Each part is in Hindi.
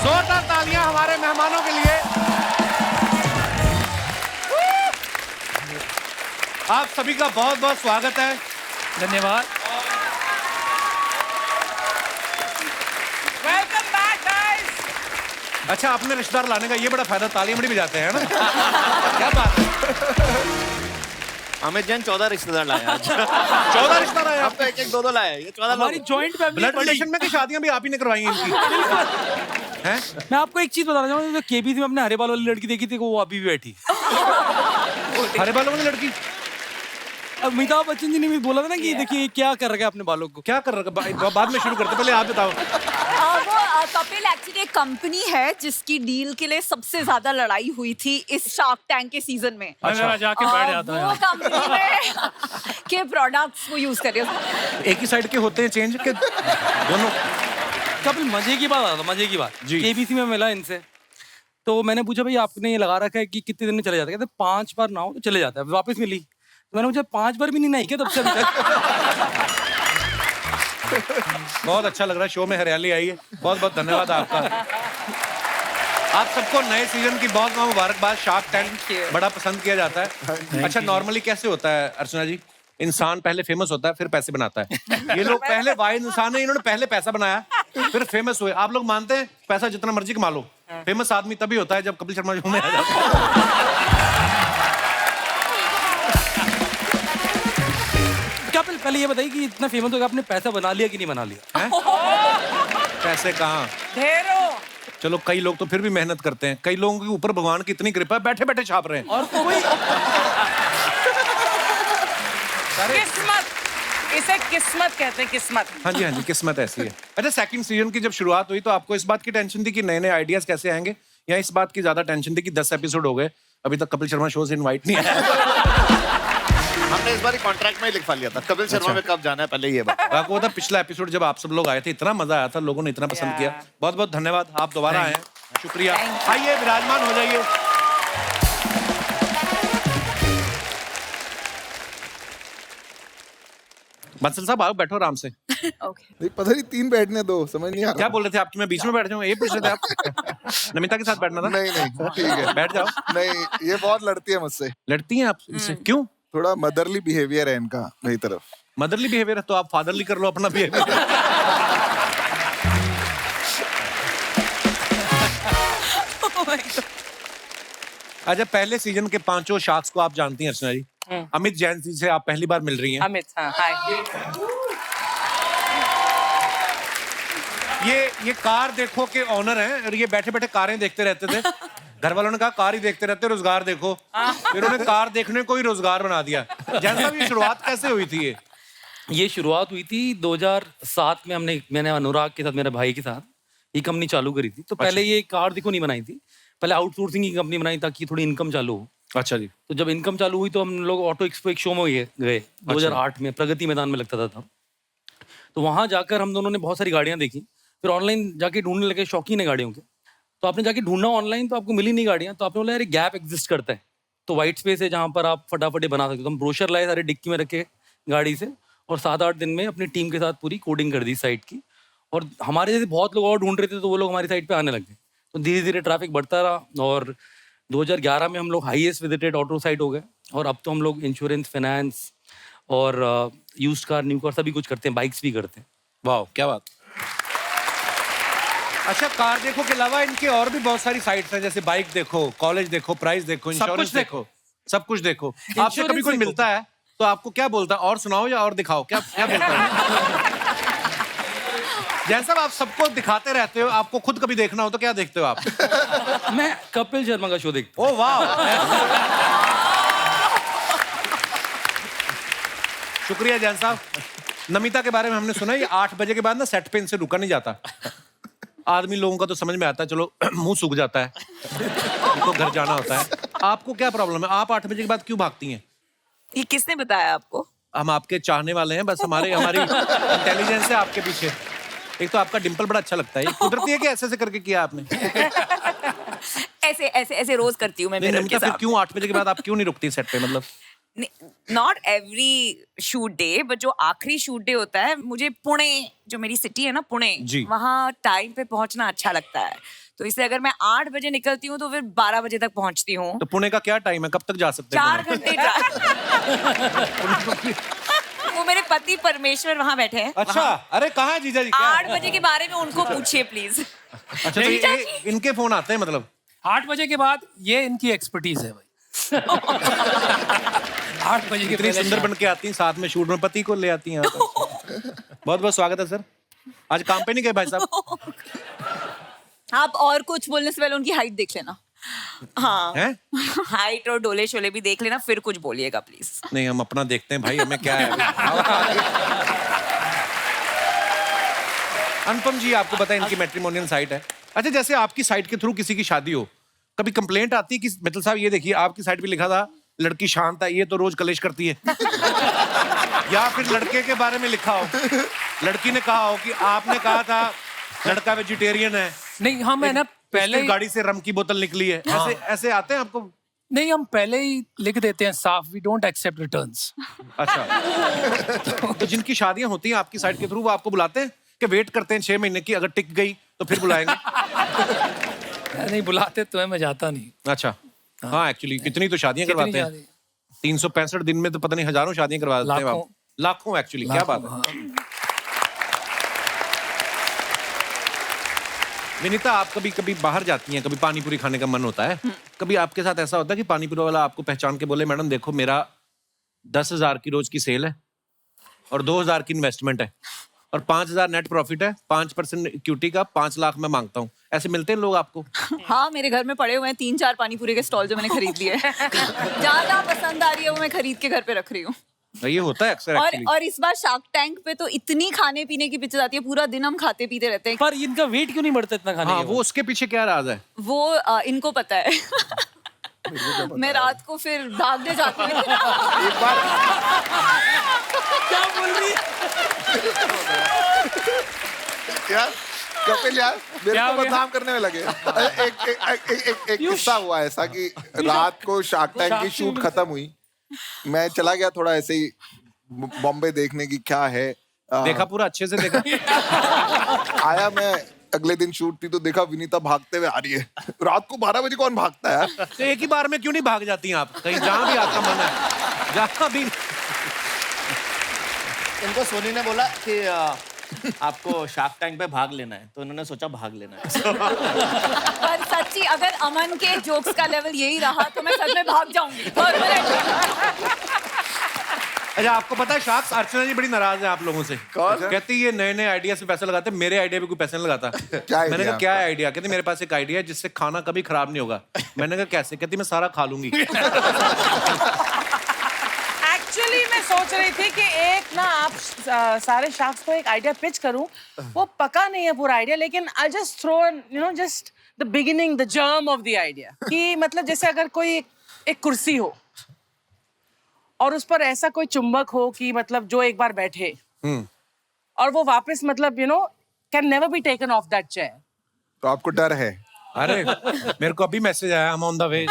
जोरदार तालियां हमारे मेहमानों के लिए। आप सभी का बहुत बहुत स्वागत है। धन्यवाद। Welcome back guys. अच्छा, अपने रिश्तेदार लाने का ये बड़ा फायदा, तालियां बड़ी बजाते हैं ना। क्या बात है। अमित जैन 14 रिश्तेदार लाए आज। 14 रिश्तेदार आए अब तो एक एक दो लाए, ये 14 हमारी जॉइंट फैमिली ब्लड रिलेशन में की शादियां भी आप ही ने करवाई हैं इनकी। हैं? मैं आपको एक चीज बताना चाहूंगा, केबीसी में अपने हरे बाल वाली लड़की देखी थी, वो अभी भी बैठी। हरे बालों वाली लड़की अमिताभ बच्चन जी ने भी बोला था ना कि देखिए क्या कर रखा है अपने बालों को। क्या कर रहा है? बाद में शुरू करते, पहले आप बताओ। वो कपिल एक्चुअली एक कंपनी है जिसकी डील के लिए सबसे ज्यादा लड़ाई हुई थी इस शार्क टैंक के सीजन में। अच्छा, जाके बैठ जाता वो कंपनी में के प्रोडक्ट्स वो यूज कर रहे हो। एक ही साइड के होते हैं चेंज के दोनों। कपिल मजे की बात आता, मजे की बात जी। केबीसी में मिला इनसे, तो मैंने पूछा भाई आपने ये लगा रखा है कि कितने दिन में चले जाता है? कहते 5 बार नहाओ तो चले जाता है। वापस मिली तो मैंने पूछा 5 बार भी नहीं नहाई क्या तब से अभी तक? बहुत अच्छा लग रहा है, शो में हरियाली आई है। बहुत बहुत धन्यवाद आपका। आप सबको नए सीजन की बहुत बहुत मुबारकबाद। शार्क टैंक बड़ा पसंद किया जाता है। अच्छा, नॉर्मली कैसे होता है अर्चना जी? इंसान पहले फेमस होता है फिर पैसे बनाता है। ये लोग पहले वाहिद इंसान है, इन्होंने पहले पैसा बनाया फिर फेमस हुए। आप लोग मानते हैं पैसा जितना मर्जी कमा लो, फेमस आदमी तभी होता है जब कपिल शर्मा शो में आ जाता है। कपिल पहले ये बताइए कि इतना फेमस हो गया, आपने पैसा बना लिया कि नहीं बना लिया? हैं? पैसे कहाँ? ढेरों। चलो, कई लोग तो फिर भी मेहनत करते हैं। कई लोगों के ऊपर भगवान की इतनी कृपा है, बैठे बैठे छाप रहे हैं। और तो वही किस्मत, इसे किस्मत कहते हैं, किस्मत। हाँ जी, हाँ जी, किस्मत ऐसी है। अच्छा, सेकंड सीजन की जब शुरुआत हुई तो आपको इस बात की टेंशन थी कि नए नए आइडियाज कैसे आएंगे, या इस बात की ज्यादा टेंशन थी कि 10 एपिसोड हो गए अभी तक कपिल शर्मा शो से इनवाइट नहीं आया? हमने इस बार कॉन्ट्रैक्ट में ही लिखवा लिया था, कपिल शर्मा में कब जाना है पहले ये बात। आपको पता, पिछला एपिसोड जब आप सब लोग आए थे इतना मजा आया था, लोगों ने इतना पसंद किया। बहुत बहुत धन्यवाद, आप दोबारा आए हैं, शुक्रिया। आइए, विराजमान हो जाइए। बंसल साहब आओ, बैठो आराम से। नहीं, पता नहीं 3 बैठने दो, समझ नहीं आ क्या रहा। बोल रहे थे आप कि मैं बीच में बैठ जाऊं? ये पूछ रहे थे आप? नमिता के साथ बैठना था? नहीं नहीं, ठीक है, बैठ जाओ। नहीं, ये बहुत लड़ती है मुझसे। लड़ती हैं आप इनसे? क्यों? थोड़ा मदरली बिहेवियर है इनका मेरी तरफ। मदरली बिहेवियर है तो आप फादरली कर लो अपना बिहेवियर। अच्छा, पहले सीजन के 5 शार्क्स को आप जानती हैं अर्चना जी। अमित जैन जी से आप पहली बार मिल रही हैं। अमित, हाँ, हाय। ये कार देखो के ऑनर हैं और ये बैठे बैठे कारें देखते रहते थे। घर वालों ने कहा कार ही देखते रहते, रोजगार देखो। फिर उन्होंने कार देखने को ही रोजगार बना दिया। जैन साहब, ये शुरुआत कैसे हुई थी? ये शुरुआत हुई थी 2007 में। मैंने अनुराग के साथ, मेरे भाई के साथ ये कंपनी चालू करी थी। तो पहले ये कार देखो नहीं बनाई थी, पहले आउटसोर्सिंग की कंपनी बनाई ताकि थोड़ी इनकम चालू हो। अच्छा जी। तो जब इनकम चालू हुई तो हम लोग ऑटो एक्सपो एक शो में गए 2008 में, प्रगति मैदान में लगता था तब। तो वहां जाकर हम दोनों ने बहुत सारी गाड़ियां देखी, फिर ऑनलाइन जाके ढूंढने लगे, शौकीन है गाड़ियों के। तो आपने जाके ढूंढना ऑनलाइन तो आपको मिली नहीं गाड़ियां, तो आपने बोला यार गैप एग्जिस्ट करता है, तो व्हाइट स्पेस है जहां पर आप फटाफट बना सकते हो। तो हम ब्रोशर लाए सारे डिक्की में रखे गाड़ी से, और 7-8 दिन में अपनी टीम के साथ पूरी कोडिंग कर दी साइट की। और हमारे जैसे बहुत लोग और ढूंढ रहे थे तो वो लोग हमारी साइट पे आने लगे। तो धीरे धीरे ट्रैफिक बढ़ता रहा और 2011 में हम लोग हाईएस्ट विजिटेड ऑटो साइट हो गए। और अब तो हम लोग इंश्योरेंस, फाइनेंस और यूज्ड कार, न्यू कार सभी कुछ करते हैं, बाइक्स भी करते हैं। वाह, क्या बात। अच्छा, कार देखो के अलावा इनके और भी बहुत सारी साइट्स हैं, जैसे बाइक देखो, कॉलेज देखो, प्राइस देखो, इंश्योरेंस देखो, सब कुछ देखो। आपसे कभी कोई मिलता है तो आपको क्या बोलता है? और सुनाओ या और दिखाओ, क्या क्या बोलता है? जैसा आप सबको दिखाते रहते हो, आपको खुद कभी देखना हो तो क्या देखते हो आप? मैं कपिल शर्मा का शो देखता हूँ। ओ वाह, शुक्रिया जैन साहब। नमिता के बारे में हमने सुना, ये 8 बजे के बाद ना सेट पे इनसे रुका नहीं जाता। आदमी लोगों का तो समझ में आता है, चलो मुंह सूख जाता है, उनको घर जाना होता है। आपको क्या प्रॉब्लम है? आप 8 बजे के बाद क्यों भागती हैं? ये किसने बताया आपको? हम आपके चाहने वाले हैं, बस हमारी इंटेलिजेंस है आपके पीछे। एक तो आपका डिंपल बड़ा अच्छा लगता है, ये कुदरती है कि ऐसे ऐसे करके किया आपने? ऐसे ऐसे ऐसे रोज करती हूँ मैं नहीं मिरर नमिता, के फिर साथ। क्यों 8 बजे के बाद आप क्यों नहीं रुकती सेट पे? मतलब not every shoot day but जो आखिरी शूट डे होता है, मुझे पुणे, जो मेरी सिटी है ना पुणे, जी। वहाँ टाइम पे पहुंचना अच्छा लगता है। तो इसलिए अगर मैं 8 बजे निकलती हूँ तो फिर 12 बजे तक पहुंचती हूँ। तो पुणे का क्या टाइम है, कब तक जा सकते हैं 4 पुणे? घंटे वो मेरे पति परमेश्वर वहाँ बैठे हैं। अच्छा, अरे कहाँ है जीजा जी? क्या 8 बजे के बारे में उनको पूछिए प्लीज। अच्छा, तो इनके फोन आते हैं मतलब? 8 बजे के बाद ये इनकी एक्सपर्टीज है भाई। 8 बजे के इतनी पहले सुंदर बन के आती हैं, साथ में शूट में पति को ले आती हैं यहाँ पर। बहुत बहुत स्वागत है सर। आज काम पे नहीं गए भाई साहब? आप और कुछ बोलने से पहले उनकी हाइट देख लेना। हाँ, हैं? हाइट और डोले शोले भी देख लेना, फिर कुछ बोलिएगा प्लीज। नहीं, हम अपना देखते हैं भाई, हमें क्या है अभी। अनुपम जी, आपको पता है इनकी मैट्रिमोनियल साइट है। अच्छा, जैसे आपकी साइट के थ्रू किसी की शादी हो, कभी कंप्लेंट आती है कि मित्तल साहब ये देखिए आपकी साइट पे लिखा था लड़की शांत है, ये तो रोज कलेश करती है। या फिर लड़के के बारे में लिखा हो, लड़की ने कहा हो कि आपने कहा था लड़का वेजिटेरियन है, नहीं, हम है ना पहले इसकी गाड़ी से रम की बोतल निकली है, ऐसे ऐसे आते हैं आपको? नहीं, हम पहले ही लिख देते हैं साफ, वी डोंट एक्सेप्ट रिटर्न्स। अच्छा। तो जिनकी शादियां होती हैं आपकी साइट के थ्रू, वो आपको बुलाते हैं कि वेट करते हैं 6 महीने की, अगर टिक गई तो फिर बुलाएंगे? नहीं बुलाते तो है, मैं जाता नहीं। अच्छा। हाँ, एक्चुअली कितनी तो शादियां करवाते हैं। 365 दिन में तो पता नहीं हजारों शादियां करवा देते हैं आप। लाखों एक्चुअली, क्या बात है। विनीता, आप कभी कभी बाहर जाती हैं, कभी पानी पूरी खाने का मन होता है, कभी आपके साथ ऐसा होता है कि पानी पूरी वाला आपको पहचान के बोले मैडम देखो मेरा 10,000 की रोज की सेल है और 2,000 की इन्वेस्टमेंट है और 5,000 नेट प्रॉफिट है, 5% इक्विटी का 5 लाख मैं मांगता हूँ, ऐसे मिलते हैं लोग आपको? हाँ, मेरे घर में पड़े हुए हैं 3-4 पानी पूरी के स्टॉल जो मैंने खरीद लिए हैं। ज्यादा पसंद आ रही है वो मैं खरीद के घर पे रख रही हूँ। ये होता है अक्सर एक्चुअली। और इस बार शार्क टैंक पे तो इतनी खाने पीने की पिक्चर आती है, पूरा दिन हम खाते पीते रहते हैं। पर इनका वेट क्यों नहीं बढ़ता इतना खाने हाँ, के वो उसके पीछे क्या राज है? वो इनको पता है। मैं रात को फिर भागने जाती हूँ। एक बार क्या बोल रही है? यार कपिल यार मेरे क्या को हो गया? बदनाम करने में लगे। एक किस्सा हुआ ऐसा कि रात को शार्क टैंक की शूट खत्म हुई, मैं चला गया थोड़ा ऐसे ही बॉम्बे देखने की क्या है। देखा पूरा अच्छे से देखा? आया मैं, अगले दिन शूट थी तो देखा विनीता भागते हुए आ रही है। रात को 12 बजे कौन भागता है यार? तो एक ही बार में क्यों नहीं भाग जाती हैं आप कहीं, जहां भी आपका मन है, जहां भी? इनको सोनी ने बोला कि आपको शार्क टैंक पे भाग लेना है, तो इन्होंने सोचा भाग लेना है। पर सच्ची अगर अमन के जोक्स का लेवल यही रहा तो मैं सच में भाग जाऊंगी। अच्छा, आपको पता है शार्क्स, अर्चना जी बड़ी नाराज है आप लोगों से। कौन? कहती है ये नए नए आइडिया से पैसा लगाते हैं, मेरे आइडिया पे कोई पैसा नहीं लगाता। क्या मैंने idea कहा क्या है आइडिया? कहती मेरे पास एक आइडिया है जिससे खाना कभी खराब नहीं होगा। मैंने कहा कैसे? कहती मैं सारा खा लूंगी। एक्चुअली मैं सोच रही थी कि एक ना आप सारे शार्क्स को एक आइडिया पिच करूं, वो पका नहीं है पूरा आइडिया, लेकिन I just throw just the beginning, the germ of the idea. कि मतलब जैसे अगर कोई एक कुर्सी हो और उस पर ऐसा कोई चुंबक हो कि मतलब जो एक बार बैठे और वो वापस मतलब can never be taken of that chair. तो आपको डर है? अरे मेरे को अभी मैसेज आया, हम ऑन द वे।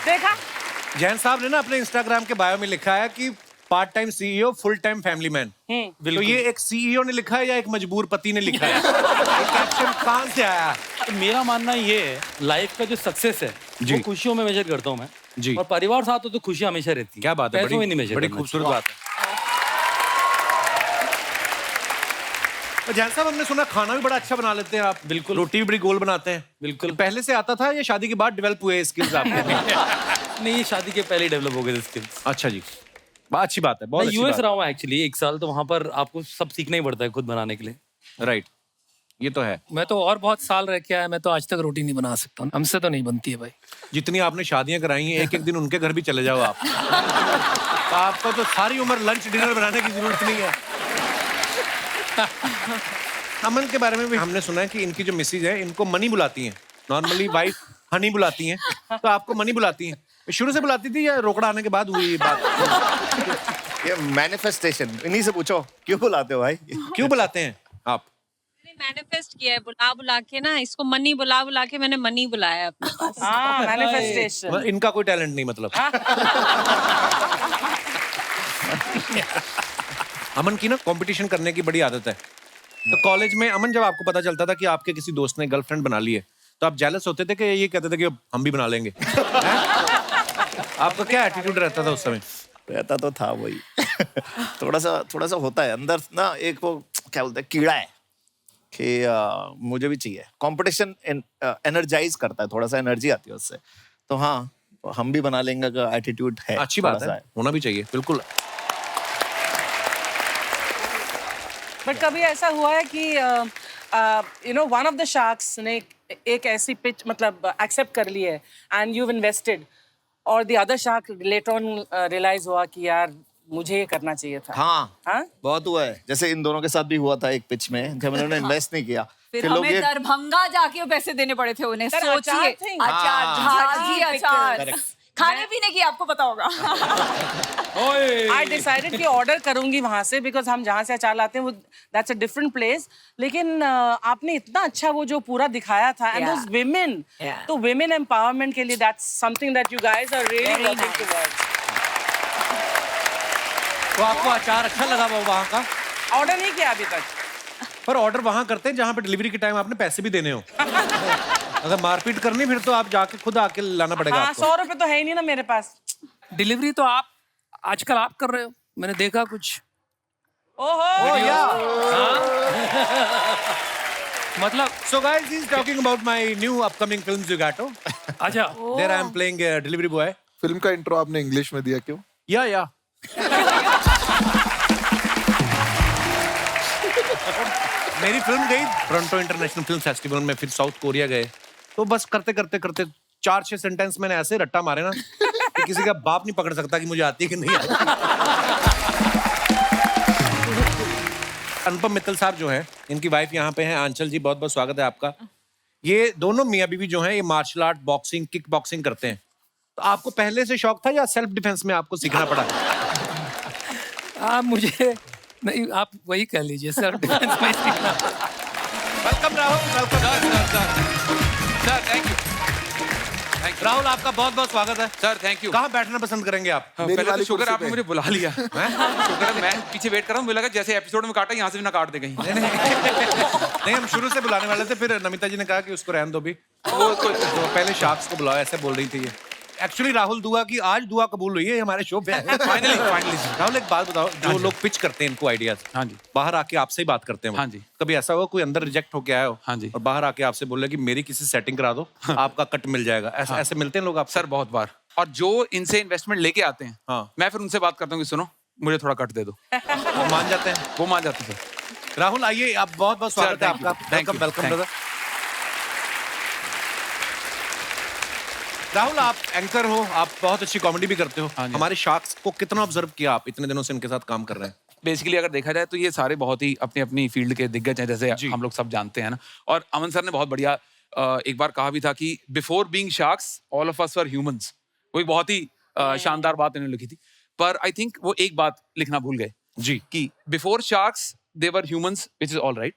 देखा? जैन साहब ने ना अपने इंस्टाग्राम के बायो में लिखा है कि part time CEO, full time family man. तो ये एक सीईओ ने लिखा है या एक मजबूर पति ने लिखा है? ये कैप्शन कहां से आया? तो मेरा मानना ये है, लाइफ का जो सक्सेस है वो खुशियों में मेजर करता हूँ मैं जी। और परिवार साथ हो तो खुशी हमेशा रहती है। क्या बात है, पैसों में नहीं मेजर बड़ी करना खूबसूरत चाहिए। बात है। जैन साहब, हमने सुना खाना भी बड़ा अच्छा बना लेते हैं आप। बिल्कुल। रोटी भी बड़ी गोल बनाते हैं। बिल्कुल। पहले से आता था या शादी के बाद डेवलप हुए स्किल्स आपके? नहीं, ये शादी के पहले डेवलप हो गए थे स्किल्स। अच्छा जी, अच्छी बात है, बहुत मैं अच्छी यूएस बात रहा हूँ एक्चुअली 1 साल, तो वहाँ पर आपको सब सीखना ही पड़ता है खुद बनाने के लिए। राइट, ये तो है। मैं तो और बहुत साल रह के आया, मैं तो आज तक रोटी नहीं बना सकता हूँ, हमसे तो नहीं बनती है भाई। जितनी आपने शादियां कराई हैं, एक एक दिन उनके घर भी चले जाओ आप। तो आपको तो सारी उम्र लंच डिनर बनाने की जरूरत नहीं है। अमन के बारे में भी हमने सुना है कि इनकी जो मिसेज है इनको मनी बुलाती हैं। नॉर्मली वाइफ हनी बुलाती हैं, तो आपको मनी बुलाती हैं। शुरू से बुलाती थी या रोकड़ा आने के बाद हुई ये बात? ये मैनिफेस्टेशन, इन्हीं से पूछो क्यों बुलाते हो भाई? क्यों बुलाते हैं आप? मैनिफेस्ट किया है बुला बुला के ना, इसको मनी बुला बुला के मैंने मनी बुलाया है अपने पास। हाँ, manifestation. इनका कोई टैलेंट नहीं मतलब। अमन की ना कंपटीशन करने की बड़ी आदत है। तो कॉलेज में अमन, जब आपको पता चलता था कि आपके किसी दोस्त ने गर्लफ्रेंड बना ली है, तो आप जेलस होते थे कि ये कहते थे कि हम भी बना लेंगे? आपका क्या एटीट्यूड रहता था उस समय? रहता तो था वही। थोड़ा सा होता है अंदर ना, एक वो क्या बोलते हैं, कीड़ा है कि मुझे भी चाहिए। कंपटीशन एनर्जाइज करता है, थोड़ा सा एनर्जी आती है उससे। तो हाँ, हम भी बना लेंगे का एटीट्यूड है। अच्छी बात है, होना भी चाहिए, बिल्कुल। बट कभी ऐसा हुआ है कि you know one of the sharks ने एक ऐसी पिच मतलब एक्सेप्ट कर ली है एंड यू इन्वेस्टेड, और the other shark later on realise हुआ कि यार मुझे ये करना चाहिए था? हाँ, बहुत हुआ है। जैसे इन दोनों के साथ भी हुआ था एक पिच में, जब इन्होंने इन्वेस्ट नहीं किया, फिर हमें दरभंगा जाके पैसे देने पड़े थे उन्हें। सर, सोचिए, अचार थे। अचार, जी अचार, खाने पीने की आपको पता होगा। I decided कि ऑर्डर करूंगी वहां से, बिकॉज हम जहाँ से अचार लाते हैं वो दैट्स अ डिफरेंट प्लेस। लेकिन आपने इतना अच्छा वो जो पूरा दिखाया था, एंड दोस विमेन, तो विमेन एम्पावरमेंट के लिए that's something that you guys are really working towards. तो आपको अचार अच्छा लगा वो वहाँ का? ऑर्डर नहीं किया अभी तक, पर ऑर्डर वहाँ करते हैं जहाँ पे डिलीवरी के टाइम आपने पैसे भी देने हो। अगर मारपीट करनी फिर तो आप जाके खुद आके लाना पड़ेगा हाँ, आपको। 100 रुपए तो है ही नहीं ना मेरे पास। डिलीवरी तो आप आजकल आप कर रहे हो, मैंने देखा कुछ। ओहो, मतलब So guys, he's talking about my new upcoming film Zugato. अच्छा, There I am playing a delivery boy. Film का इंट्रो आपने इंग्लिश में दिया क्यों? या मेरी फिल्म गई टोरंटो इंटरनेशनल फिल्म फेस्टिवल में, फिर साउथ कोरिया गए। तो बस करते 4-6 सेंटेंस मैंने ऐसे रट्टा मारे ना कि किसी का बाप नहीं पकड़ सकता कि मुझे आती है कि नहीं आती। अनुपम मित्तल साहब जो हैं, इनकी वाइफ यहाँ पे हैं, आंचल जी, बहुत बहुत स्वागत है आपका। ये दोनों मियाँ बीवी जो हैं, ये martial art, boxing, kick boxing करते हैं। तो आपको पहले से शौक था या सेल्फ डिफेंस में आपको सीखना पड़ा? आप मुझे नहीं, आप वही कह लीजिए, सेल्फ डिफेंस में सीखना। Welcome Rahul, welcome sir, thank you Rahul, आपका बहुत बहुत स्वागत है सर। Thank you. कहाँ बैठना पसंद करेंगे आप? पहले तो शुक्र आपने मुझे बुला लिया। शुक्र मैं पीछे वेट कर रहा हूँ, मुझे लगा जैसे एपिसोड में काटा यहाँ से भी ना काट दे कहीं। नहीं, हम शुरू से बुलाने वाले थे, फिर नमिता जी ने कहा कि उसको रहने दो भी। तो पहले शार्क्स को बुलाओ, ऐसे बोल रही थी ये। एक्चुअली राहुल दुआ की आज दुआ कबूल हुई है हमारे शो पे। फाइनली राहुल, एक बात बताओ, जो लोग पिच करते हैं इनको आइडियाज, हाँ जी, बाहर आके आपसे ही बात करते हैं वो। हाँ जी। कभी ऐसा हुआ कोई अंदर रिजेक्ट होके आया हो, हाँ जी, और बाहर आके आपसे बोले कि मेरी किसी सेटिंग करा दो, आपका कट मिल जाएगा? ऐसे मिलते हैं लोग आप? सर बहुत बार। और जो इनसे इन्वेस्टमेंट लेके आते हैं, हाँ, मैं फिर उनसे बात करता हूँ कि सुनो मुझे थोड़ा कट दे दो। वो मान जाते हैं? वो मान जाते हैं सर। राहुल आइए, आप बहुत बहुत स्वागत है आपका। Welcome welcome brother. राहुल, आप एंकर हो, आप बहुत अच्छी कॉमेडी भी करते हो। हमारे शार्क्स को कितना ऑब्जर्व किया आप? इतने दिनों से इनके साथ काम कर रहे हैं। बेसिकली अगर देखा जाए तो ये सारे बहुत ही अपनी अपनी फील्ड के दिग्गज हैं, जैसे हम लोग सब जानते हैं ना। और अमन सर ने बहुत बढ़िया एक बार कहा भी था कि before being sharks all of us were humans. वो एक बहुत ही शानदार बात इन्होंने लिखी थी। पर आई थिंक वो एक बात लिखना भूल गए जी, कि before sharks they were humans, which is all right,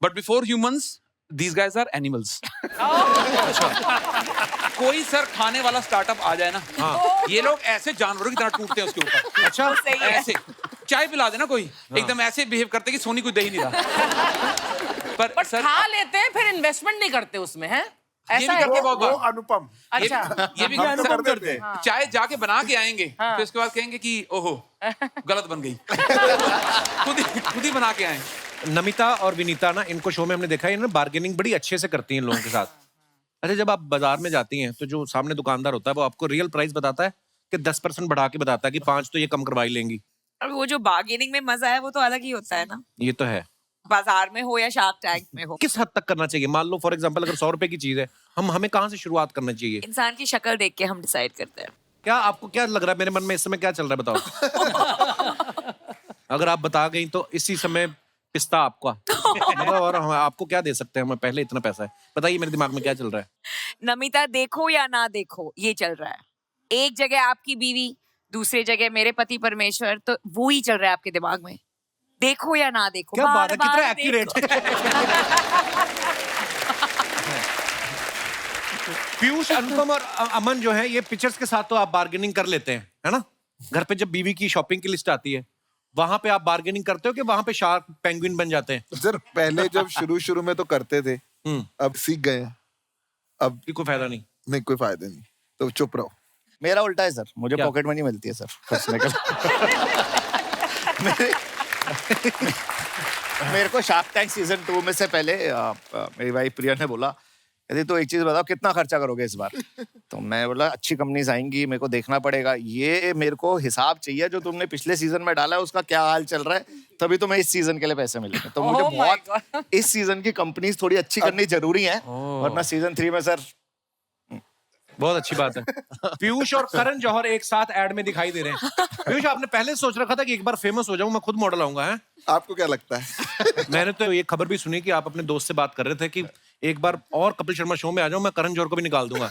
but before humans these guys are animals। कोई सर खाने वाला स्टार्टअप आ जाए ना, ये लोग ऐसे जानवरों की तरह टूटते हैं उसके ऊपर। अच्छा, ऐसे चाय पिला देना कोई, एकदम ऐसे बिहेव करते कि सोनी कोई दे ही नहीं रहा। पर सर खा लेते हैं, फिर इन्वेस्टमेंट नहीं करते उसमें, हैं? ये भी ऐसा है करते क्या? बहुत बार। अनुपम, अच्छा, ये भी अनुपम करते हैं। चाय जाके बना के आएंगे, फिर उसके बाद कहेंगे कि ओहो गलत बन गई। खुद ही बना के आए। नमिता और विनीता ना, इनको शो में हमने देखा है, इन्होंने बार्गेनिंग बड़ी अच्छे से करती हैं लोगों के साथ। अच्छा, जब आप बाजार में जाती हैं तो जो सामने दुकानदार होता है वो आपको रियल प्राइस बताता है कि 10% बढ़ा के बताता है कि 5 तो ये कम करवा ही लेंगी? अब वो जो बार्गेनिंग में मजा है वो तो अलग ही होता है ना, ये तो है। बाजार में हो या शार्क टैंक में हो। किस हद तक करना चाहिए? मान लो फॉर एग्जांपल अगर 100 रुपए की चीज है, हमें कहाँ से शुरुआत करना चाहिए? इंसान की शक्ल देख के हम डिसाइड करते हैं। क्या आपको क्या लग रहा है? मेरे मन में इस समय क्या चल रहा है बताओ। अगर आप बता गई तो इसी समय पिस्ता आपका। और हम आपको क्या दे सकते हैं? हमें पहले इतना पैसा है, बताइए मेरे दिमाग में क्या चल रहा है। नमिता देखो या ना देखो, ये चल रहा है। एक जगह आपकी बीवी, दूसरी जगह मेरे पति परमेश्वर, तो वो ही चल रहा है आपके दिमाग में। देखो या ना देखो, क्या बात है, कितना बार-बार एक्यूरेट देखो। पीयूष, अनुपम और अमन जो है ये पिक्चर्स के साथ तो आप बार्गेनिंग कर लेते हैं, है ना? घर पे जब बीवी की शॉपिंग की लिस्ट आती है, वहां पे आप बार्गेनिंग करते हो कि वहां पे शार्क पेंगुइन बन जाते हैं? सर पहले जब शुरू में तो करते थे, अब सीख गए हैं, अब कोई फायदा नहीं। नहीं, कोई फायदा नहीं, तो चुप रहो। मेरा उल्टा है सर, मुझे क्या? पॉकेट मनी मिलती है सर खर्चने के लिए। मेरे को शार्क टैंक सीजन 2 में से पहले मेरी वाइफ प्रिया ने बोला, यदि तो एक चीज बताओ कितना खर्चा करोगे इस बार? तो मैं बोला अच्छी कंपनीज आएंगी, मेरे को देखना पड़ेगा, ये मेरे को हिसाब चाहिए जो तुमने पिछले सीजन में डाला है उसका क्या हाल चल रहा है, तभी तुम्हें इस सीजन के लिए पैसे मिलेंगे। तो मुझे Oh my बहुत इस सीजन की कंपनीज थोड़ी अच्छी करनी जरूरी है, वरना सीजन 3 में सर बहुत अच्छी बात है। पीयूष और करण जौहर एक साथ एड में दिखाई दे रहे हैं। पीयूष, आपने पहले सोच रखा था कि एक बार फेमस हो जाऊं, मैं खुद मॉडल आऊंगा, है? आपको क्या लगता है? मैंने तो ये खबर भी सुनी कि आप अपने दोस्त से बात कर रहे थे कि एक बार और कपिल शर्मा शो में आ जाऊं, मैं करण जौहर को भी निकाल दूंगा।